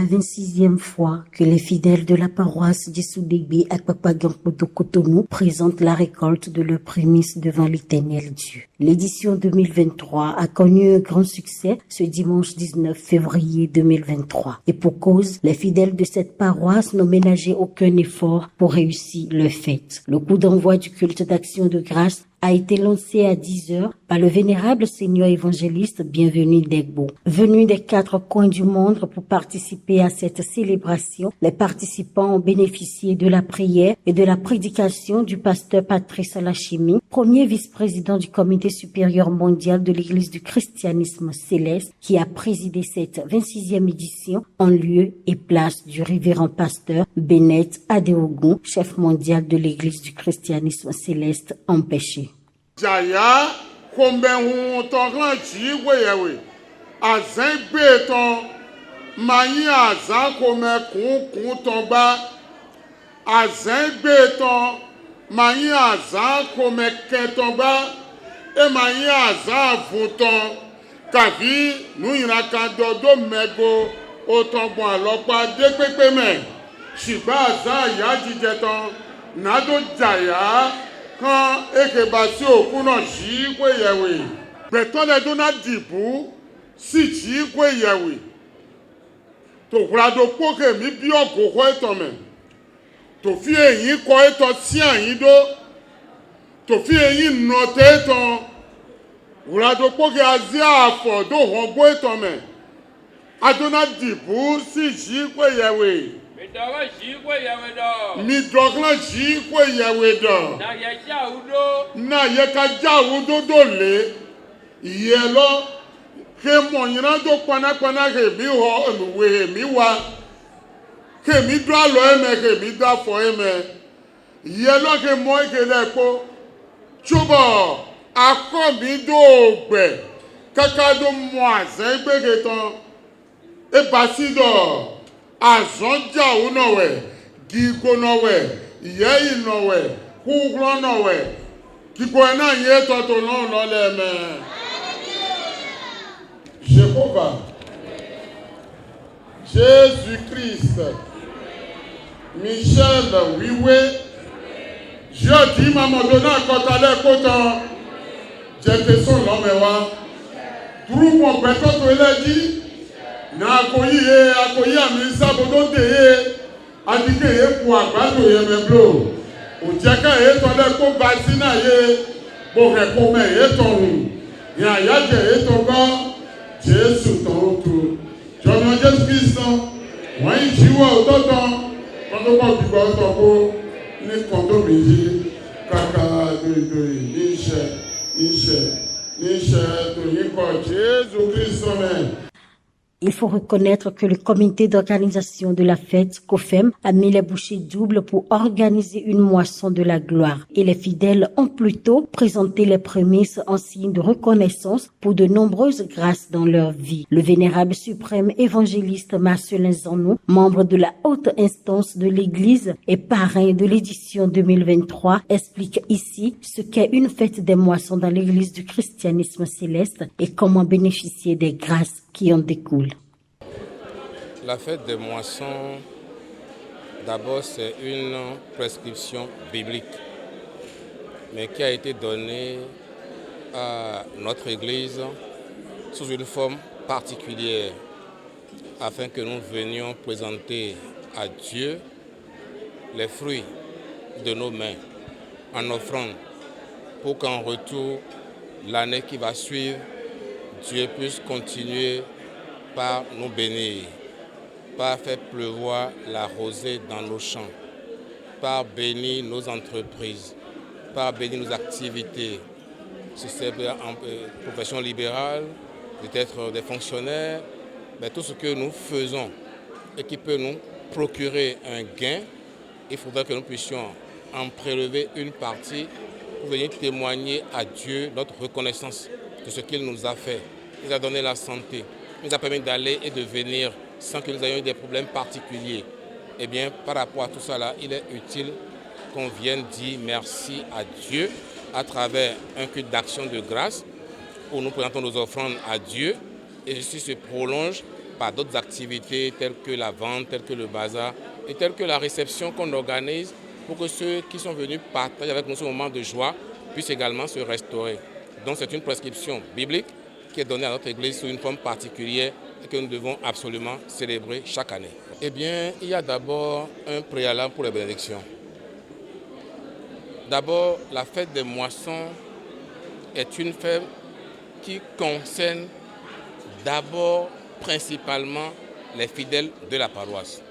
26e fois que les fidèles de la paroisse du Soudébé à Papagampodo Cotonou présentent la récolte de leurs prémices devant l'Éternel Dieu. L'édition 2023 a connu un grand succès ce dimanche 19 février 2023. Et pour cause, les fidèles de cette paroisse n'ont ménagé aucun effort pour réussir leur fête. Le coup d'envoi du culte d'action de grâce a été lancé à 10h par le vénérable seigneur évangéliste Bienvenu Degbo. Venu des 4 coins du monde pour participer à cette célébration, les participants ont bénéficié de la prière et de la prédication du pasteur Patrice Alachimi, premier vice-président du comité supérieur mondial de l'Église du christianisme céleste, qui a présidé cette 26e édition en lieu et place du révérend pasteur Bennett Adeogun, chef mondial de l'Église du christianisme céleste empêché. Jaya kombenhu tonglan ji weyewe azan gbe ton mayin azan kome kun tongba azan gbe ton mayin azan kome ken tongba e mayin azan vuton kavi nu ira kan dodo mego o tongbon alopa de pepe me shiba azan ya jije ton nado jaya kan ekebasi òkú náà sí kweyẹ̀wé gbẹ̀tọ́lẹ̀ na dìbò sí sí kweyẹ̀wé tòkúradò pókè mi bí ọ̀kọ̀kọ̀ ẹ̀tọ̀ mẹ́ tòfí èyí kọ ẹ̀tọ̀ sí àyín dó tòfí èyí nọ̀tẹ̀ ẹ̀tọ̀ kúradò pókè azí àfọ̀ dó hàn gbó ẹ̀tọ̀ mẹ́ adóná dìbò sí sí kweyẹ̀wé. Mi dɔgla zi ko yawe dɔ. Na ye ka jawu do le. Iye lɔ ke mɔnyina do kpanakpana ke mi hɔ enuwe he mi wa. Ke mi do alɔ eme ke mi do afɔ eme. Iye lɔ ke mɔ ke le kpo. Tsobɔ akɔ mi do gbɛ kaka do mɔ azɛ gbe ke tɔn. Ebasi dɔ. Azɔnja wo nɔwɛ gigo nɔwɛ yɛyi nɔwɛ kuglɔ nɔwɛ kiko ɛna yɛ tɔtɔ nɔnɔ lɛ mɛ. Jéhovah, Jésus-Christ, Michel Wiwe, jeudi mamadona kɔtalɛ kotɔn jɛteso lɔmɛwa turumɔ gbɛtɔtɔ lɛ di. Na akoyi ami sabodo de ye adike ye ku agbado ye meblo ojeka ye tole ko basina ye bo he ko me ye torun ya yaje ye to go Jésù ton tu jono Jésù Kristo won jiwo ototon kondo ko bigo to ko ni kondo meji kaka do iṣẹ́ to yin ko Jésù Kristo me. Il faut reconnaître que le comité d'organisation de la fête, COFEM, a mis les bouchées doubles pour organiser une moisson de la gloire. Et les fidèles ont plutôt présenté les prémices en signe de reconnaissance pour de nombreuses grâces dans leur vie. Le vénérable suprême évangéliste Marcelin Zanou, membre de la haute instance de l'Église et parrain de l'édition 2023, explique ici ce qu'est une fête des moissons dans l'Église du christianisme céleste et comment bénéficier des grâces qui en découlent. La fête des moissons, d'abord, c'est une prescription biblique, mais qui a été donnée à notre Église sous une forme particulière, afin que nous venions présenter à Dieu les fruits de nos mains en offrande, pour qu'en retour, l'année qui va suivre, Dieu puisse continuer par nous bénir, par faire pleuvoir la rosée dans nos champs, par bénir nos entreprises, par bénir nos activités. Si c'est en profession libérale, peut-être des fonctionnaires, mais tout ce que nous faisons et qui peut nous procurer un gain, il faudrait que nous puissions en prélever une partie pour venir témoigner à Dieu notre reconnaissance de ce qu'il nous a fait. Il nous a donné la santé, il nous a permis d'aller et de venir sans que nous ayons eu des problèmes particuliers. Eh bien, par rapport à tout ça, là, il est utile qu'on vienne dire merci à Dieu à travers un culte d'action de grâce où nous présentons nos offrandes à Dieu et ceci se prolonge par d'autres activités telles que la vente, telles que le bazar et telles que la réception qu'on organise pour que ceux qui sont venus partager avec nous ce moment de joie puissent également se restaurer. Donc c'est une prescription biblique qui est donnée à notre Église sous une forme particulière et que nous devons absolument célébrer chaque année. Eh bien, il y a d'abord un préalable pour les bénédictions. D'abord, la fête des moissons est une fête qui concerne d'abord principalement les fidèles de la paroisse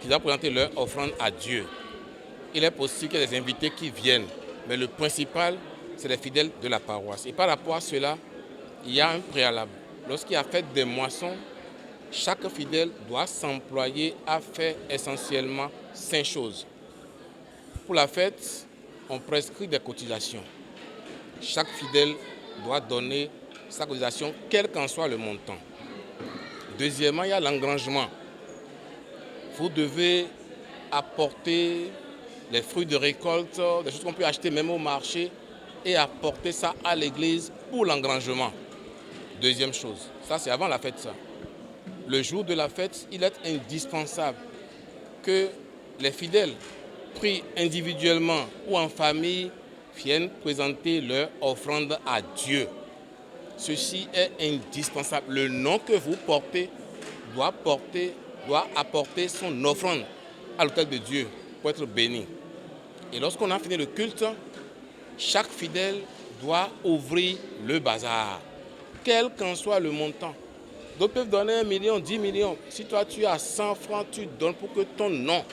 qui doivent présenter leur offrande à Dieu. Il est possible qu'il y ait des invités qui viennent, mais le principal, c'est les fidèles de la paroisse. Et par rapport à cela, il y a un préalable. Lorsqu'il y a fête des moissons, chaque fidèle doit s'employer à faire essentiellement 5 choses. Pour la fête, on prescrit des cotisations. Chaque fidèle doit donner sa cotisation, quel qu'en soit le montant. Deuxièmement, il y a l'engrangement. Vous devez apporter les fruits de récolte, des choses qu'on peut acheter même au marché, et apporter ça à l'église pour l'engrangement. Deuxième chose, ça c'est avant la fête ça. Le jour de la fête, il est indispensable que les fidèles, pris individuellement ou en famille, viennent présenter leur offrande à Dieu. Ceci est indispensable. Le nom que vous portez doit apporter son offrande à l'autel de Dieu pour être béni. Et lorsqu'on a fini le culte, chaque fidèle doit ouvrir le bazar, quel qu'en soit le montant. D'autres peuvent donner 1 million, 10 millions. Si toi tu as 100 francs, tu donnes pour que ton nom,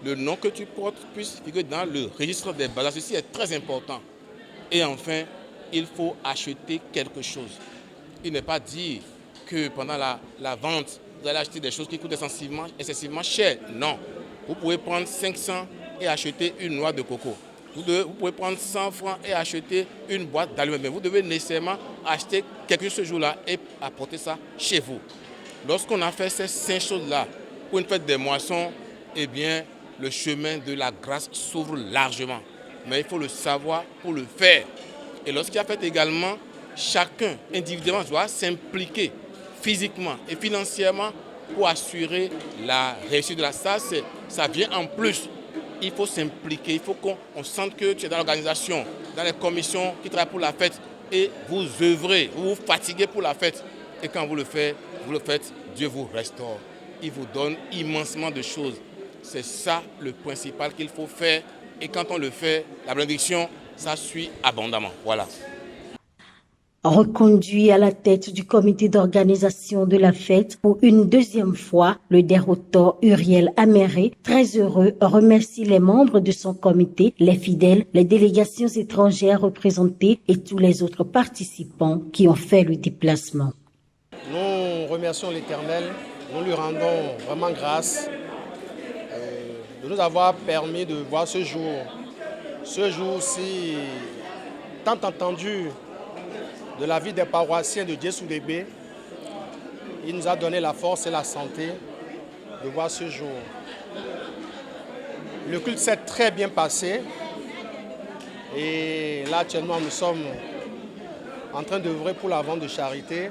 le nom que tu portes, puisse figurer dans le registre des bazars. Ceci est très important. Et enfin, il faut acheter quelque chose. Il n'est pas dit que pendant la vente, vous allez acheter des choses qui coûtent excessivement cher. Non. Vous pouvez prendre 500 et acheter une noix de coco. Vous pouvez prendre 100 francs et acheter une boîte d'allumettes. Mais vous devez nécessairement acheter quelque chose ce jour-là et apporter ça chez vous. Lorsqu'on a fait ces 5 choses-là pour une fête des moissons, eh bien, le chemin de la grâce s'ouvre largement. Mais il faut le savoir pour le faire. Et lorsqu'il y a fait également, chacun individuellement doit s'impliquer physiquement et financièrement pour assurer la réussite de la salle. Ça vient en plus. Il faut s'impliquer, il faut qu'on sente que tu es dans l'organisation, dans les commissions qui travaillent pour la fête et vous œuvrez, vous vous fatiguez pour la fête. Et quand vous le faites, Dieu vous restaure. Il vous donne immensément de choses. C'est ça le principal qu'il faut faire. Et quand on le fait, la bénédiction, ça suit abondamment. Voilà. Reconduit à la tête du comité d'organisation de la fête pour une deuxième fois, le dérouteur Uriel Améré, très heureux, remercie les membres de son comité, les fidèles, les délégations étrangères représentées et tous les autres participants qui ont fait le déplacement. Nous remercions l'Éternel, nous lui rendons vraiment grâce de nous avoir permis de voir ce jour-ci tant entendu de la vie des paroissiens de Djessoudébé. Il nous a donné la force et la santé de voir ce jour. Le culte s'est très bien passé et là actuellement nous sommes en train d'œuvrer pour la vente de charité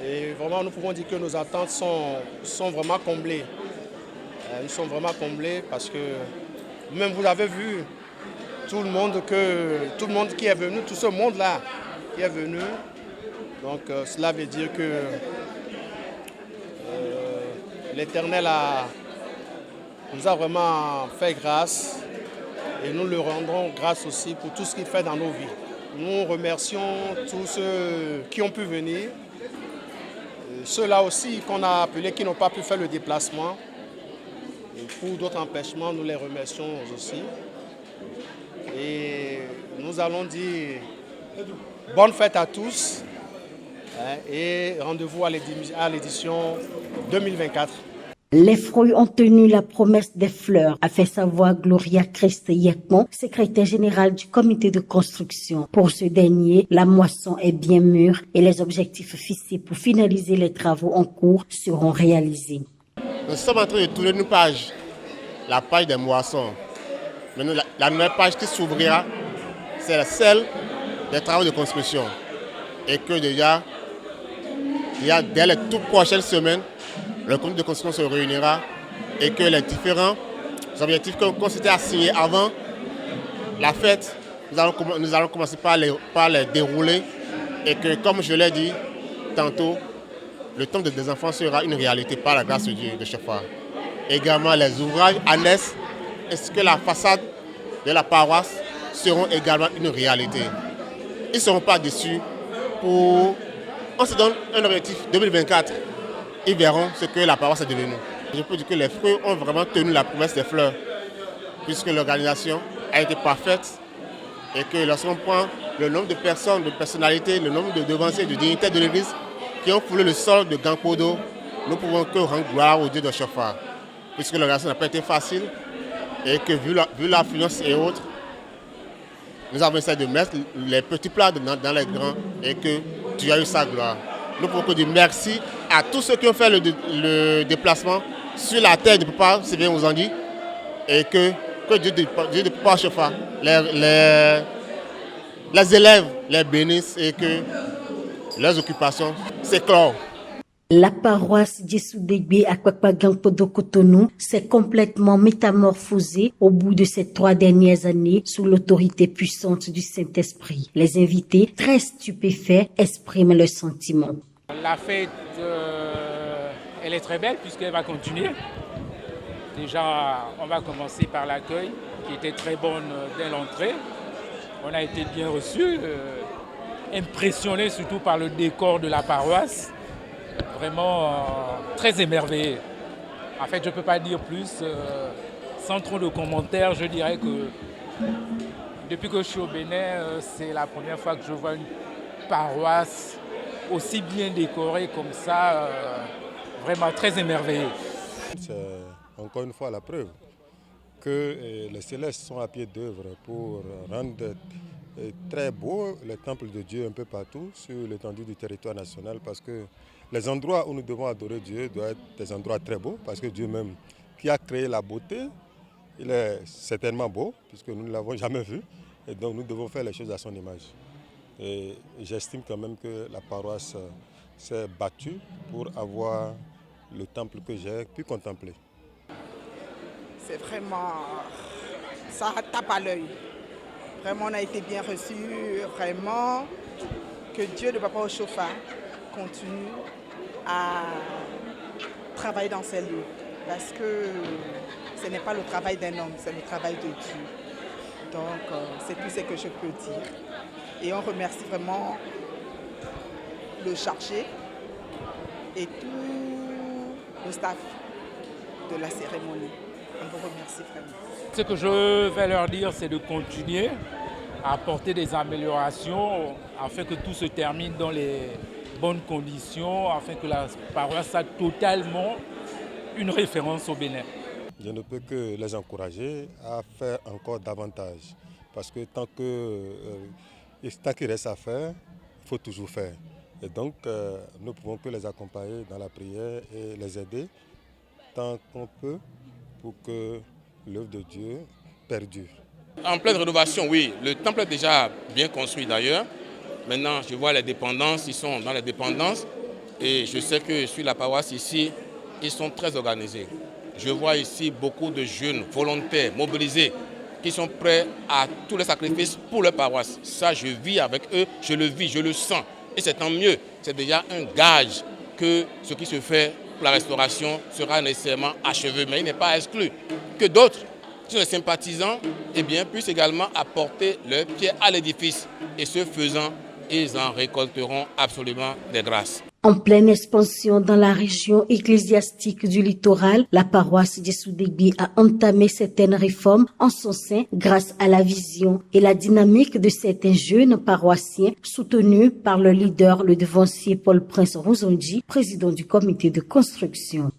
et vraiment nous pouvons dire que nos attentes sont vraiment comblées. Nous sommes vraiment comblés parce que même vous avez vu tout le monde qui est venu, tout ce monde-là qui est venu. Donc cela veut dire que l'Éternel nous a vraiment fait grâce et nous le rendrons grâce aussi pour tout ce qu'il fait dans nos vies. Nous remercions tous ceux qui ont pu venir, ceux-là aussi qu'on a appelés qui n'ont pas pu faire le déplacement. Et pour d'autres empêchements, nous les remercions aussi. Et nous allons dire bonne fête à tous et rendez-vous à l'édition 2024. Les fruits ont tenu la promesse des fleurs, a fait savoir Gloria Christ-Yekmon, secrétaire générale du comité de construction. Pour ce dernier, la moisson est bien mûre et les objectifs fixés pour finaliser les travaux en cours seront réalisés. Nous sommes en train de tourner une page, la page des moissons. Mais la nouvelle page qui s'ouvrira, c'est celle des travaux de construction. Et que déjà, dès les toutes prochaines semaines, le comité de construction se réunira et que les différents objectifs qu'on s'était assignés avant la fête, nous allons commencer par les dérouler et que, comme je l'ai dit tantôt, le temple des enfants sera une réalité par la grâce de Dieu de chaque fois. Également, les ouvrages annexes ainsi que la façade de la paroisse seront également une réalité. Ils ne seront pas déçus. On se donne un objectif 2024. Ils verront ce que la paroisse est devenue. Je peux dire que les fruits ont vraiment tenu la promesse des fleurs, puisque l'organisation a été parfaite et que lorsqu'on prend le nombre de personnes, de personnalités, le nombre de devanciers, de dignitaires de l'Église qui ont foulé le sol de Gangpodo, nous pouvons que rendre gloire au Dieu de Chauffard, puisque l'organisation n'a pas été facile et que vu l'affluence et autres, nous avons essayé de mettre les petits plats dans les grands et que Dieu a eu sa gloire. Nous pouvons que dire merci à tous ceux qui ont fait le déplacement sur la terre de Papa, c'est bien vous en dit, et que Dieu de Papa Chauffard, les élèves les bénissent et que leurs occupations s'éclorent. La paroisse Djessoudegbe à Gangpodo Cotonou s'est complètement métamorphosée au bout de ces 3 dernières années sous l'autorité puissante du Saint-Esprit. Les invités, très stupéfaits, expriment leurs sentiments. La fête, elle est très belle puisqu'elle va continuer. Déjà, on va commencer par l'accueil qui était très bonne dès l'entrée. On a été bien reçus, impressionnés surtout par le décor de la paroisse. Vraiment très émerveillé. En fait, je ne peux pas dire plus. Sans trop de commentaires, je dirais que depuis que je suis au Bénin, c'est la première fois que je vois une paroisse aussi bien décorée comme ça. Vraiment très émerveillé. C'est encore une fois la preuve que les célestes sont à pied d'œuvre pour rendre très beau le temple de Dieu un peu partout sur l'étendue du territoire national, parce que les endroits où nous devons adorer Dieu doivent être des endroits très beaux, parce que Dieu même qui a créé la beauté, il est certainement beau, puisque nous ne l'avons jamais vu, et donc nous devons faire les choses à son image. Et j'estime quand même que la paroisse s'est battue pour avoir le temple que j'ai pu contempler. C'est vraiment, ça tape à l'œil. Vraiment, on a été bien reçus, vraiment, que Dieu de Papa Chauffard continue à travailler dans ces lieux. Parce que ce n'est pas le travail d'un homme, c'est le travail de Dieu. Donc, c'est tout ce que je peux dire. Et on remercie vraiment le chargé et tout le staff de la cérémonie. On vous remercie vraiment. Ce que je vais leur dire, c'est de continuer à apporter des améliorations afin que tout se termine dans les bonnes conditions, afin que la paroisse soit totalement une référence au Bénin. Je ne peux que les encourager à faire encore davantage, parce que tant qu'il reste à faire, il faut toujours faire. Et donc, nous ne pouvons que les accompagner dans la prière et les aider tant qu'on peut pour que l'œuvre de Dieu perdure. En pleine rénovation, oui. Le temple est déjà bien construit d'ailleurs. Maintenant, je vois les dépendances, ils sont dans les dépendances. Et je sais que sur la paroisse ici, ils sont très organisés. Je vois ici beaucoup de jeunes volontaires, mobilisés, qui sont prêts à tous les sacrifices pour leur paroisse. Ça, je vis avec eux, je le vis, je le sens. Et c'est tant mieux. C'est déjà un gage que ce qui se fait pour la restauration sera nécessairement achevé. Mais il n'est pas exclu que d'autres, qui sont les sympathisants, eh bien, puissent également apporter leur pied à l'édifice. Et ce faisant, ils en récolteront absolument des grâces. En pleine expansion dans la région ecclésiastique du littoral, la paroisse Djessoudegbe a entamé certaines réformes en son sein grâce à la vision et la dynamique de certains jeunes paroissiens soutenus par le leader, le devancier Paul Prince Rouzondi, président du comité de construction.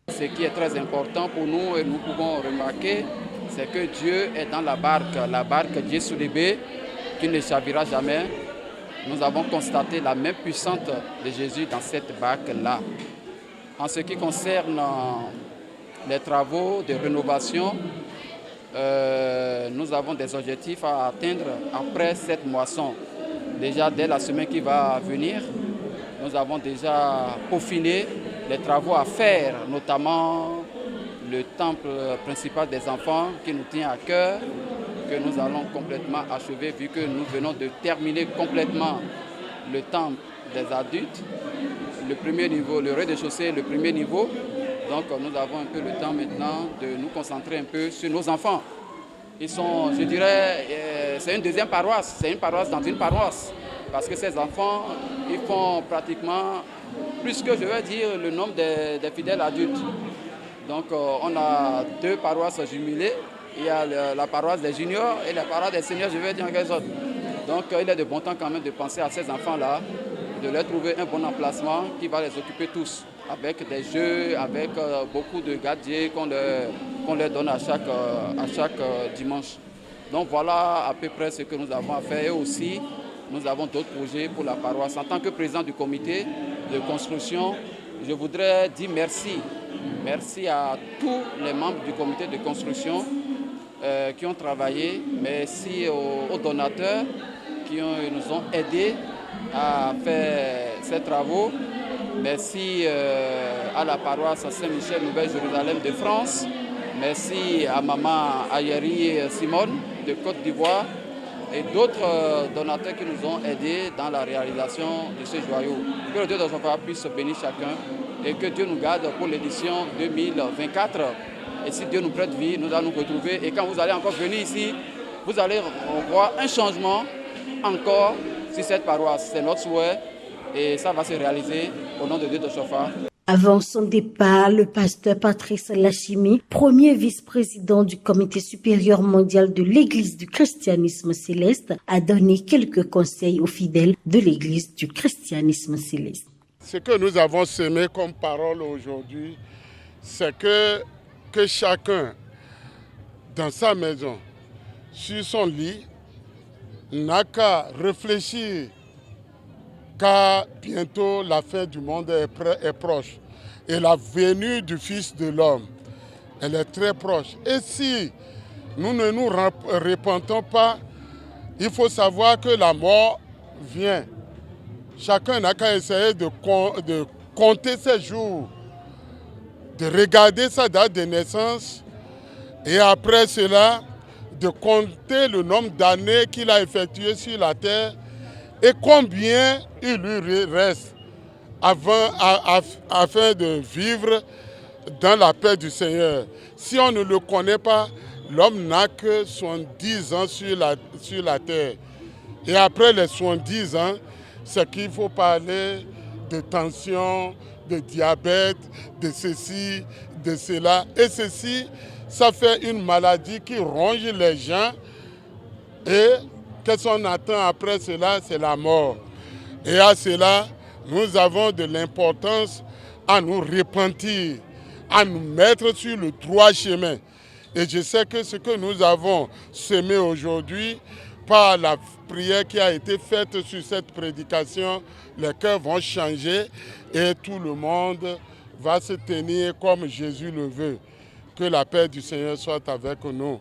Ce qui est très important pour nous et nous pouvons remarquer, c'est que Dieu est dans la barque Djessoudegbe qui ne chavira jamais. Nous avons constaté la main puissante de Jésus dans cette barque-là. En ce qui concerne les travaux de rénovation, nous avons des objectifs à atteindre après cette moisson. Déjà dès la semaine qui va venir, Nous avons déjà peaufiné les travaux à faire, notamment le temple principal des enfants qui nous tient à cœur, que nous allons complètement achever vu que nous venons de terminer complètement le temple des adultes, le premier niveau, le rez-de-chaussée, le premier niveau. Donc nous avons un peu le temps maintenant de nous concentrer un peu sur nos enfants. Ils sont, je dirais, c'est une deuxième paroisse, c'est une paroisse dans une paroisse. Parce que ces enfants, ils font pratiquement plus que, je vais dire, le nombre des fidèles adultes. Donc on a 2 paroisses jumelées. Il y a la paroisse des juniors et la paroisse des seniors, je vais dire quelque chose. Donc il est de bon temps quand même de penser à ces enfants-là, de leur trouver un bon emplacement qui va les occuper tous, avec des jeux, avec beaucoup de gadgets qu'on leur donne à chaque dimanche. Donc voilà à peu près ce que nous avons à faire. Et aussi, nous avons d'autres projets pour la paroisse. En tant que président du comité de construction, je voudrais dire merci. Merci à tous les membres du comité de construction qui ont travaillé. Merci aux donateurs qui nous ont aidés à faire ces travaux. Merci à la paroisse Saint-Michel Nouvelle-Jérusalem de France. Merci à maman Ayeri Simone de Côte d'Ivoire et d'autres donateurs qui nous ont aidés dans la réalisation de ce joyau. Que le Dieu de Josaphat puisse bénir chacun et que Dieu nous garde pour l'édition 2024. Et si Dieu nous prête vie, nous allons nous retrouver. Et quand vous allez encore venir ici, vous allez voir un changement encore sur cette paroisse. C'est notre souhait et ça va se réaliser au nom de Dieu de Josaphat. Avant son départ, le pasteur Patrice Lachimi, premier vice-président du Comité supérieur mondial de l'Église du christianisme céleste, a donné quelques conseils aux fidèles de l'Église du christianisme céleste. Ce que nous avons semé comme parole aujourd'hui, c'est que chacun, dans sa maison, sur son lit, n'a qu'à réfléchir car bientôt la fin du monde est proche et la venue du Fils de l'homme, elle est très proche. Et si nous ne nous repentons pas, il faut savoir que la mort vient. Chacun n'a qu'à essayer de compter ses jours, de regarder sa date de naissance et après cela, de compter le nombre d'années qu'il a effectué sur la terre et combien il lui reste afin de vivre dans la paix du Seigneur. Si on ne le connaît pas, l'homme n'a que 70 ans sur la terre. Et après les 70 ans, c'est qu'il faut parler de tension, de diabète, de ceci, de cela. Et ceci, ça fait une maladie qui ronge les gens et qu'est-ce qu'on attend après cela? C'est la mort. Et à cela, nous avons de l'importance à nous repentir, à nous mettre sur le droit chemin. Et je sais que ce que nous avons semé aujourd'hui, par la prière qui a été faite sur cette prédication, les cœurs vont changer et tout le monde va se tenir comme Jésus le veut. Que la paix du Seigneur soit avec nous.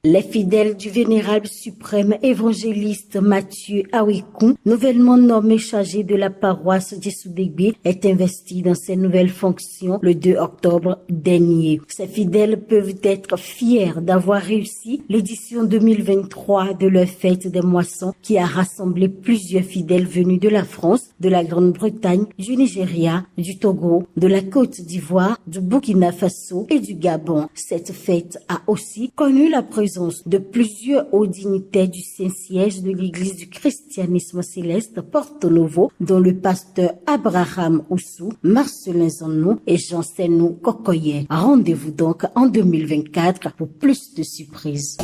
Les fidèles du vénérable suprême évangéliste Mathieu Awekou, nouvellement nommé chargé de la paroisse d'Issoudégbé, est investi dans ses nouvelles fonctions le 2 octobre dernier. Ces fidèles peuvent être fiers d'avoir réussi l'édition 2023 de leur fête des moissons qui a rassemblé plusieurs fidèles venus de la France, de la Grande-Bretagne, du Nigeria, du Togo, de la Côte d'Ivoire, du Burkina Faso et du Gabon. Cette fête a aussi connu la présence de plusieurs hauts dignitaires du Saint-Siège de l'Église du christianisme céleste Porto Novo, dont le pasteur Abraham Oussou, Marcelin Zannou et Jean Senou Kokoye. Rendez-vous donc en 2024 pour plus de surprises.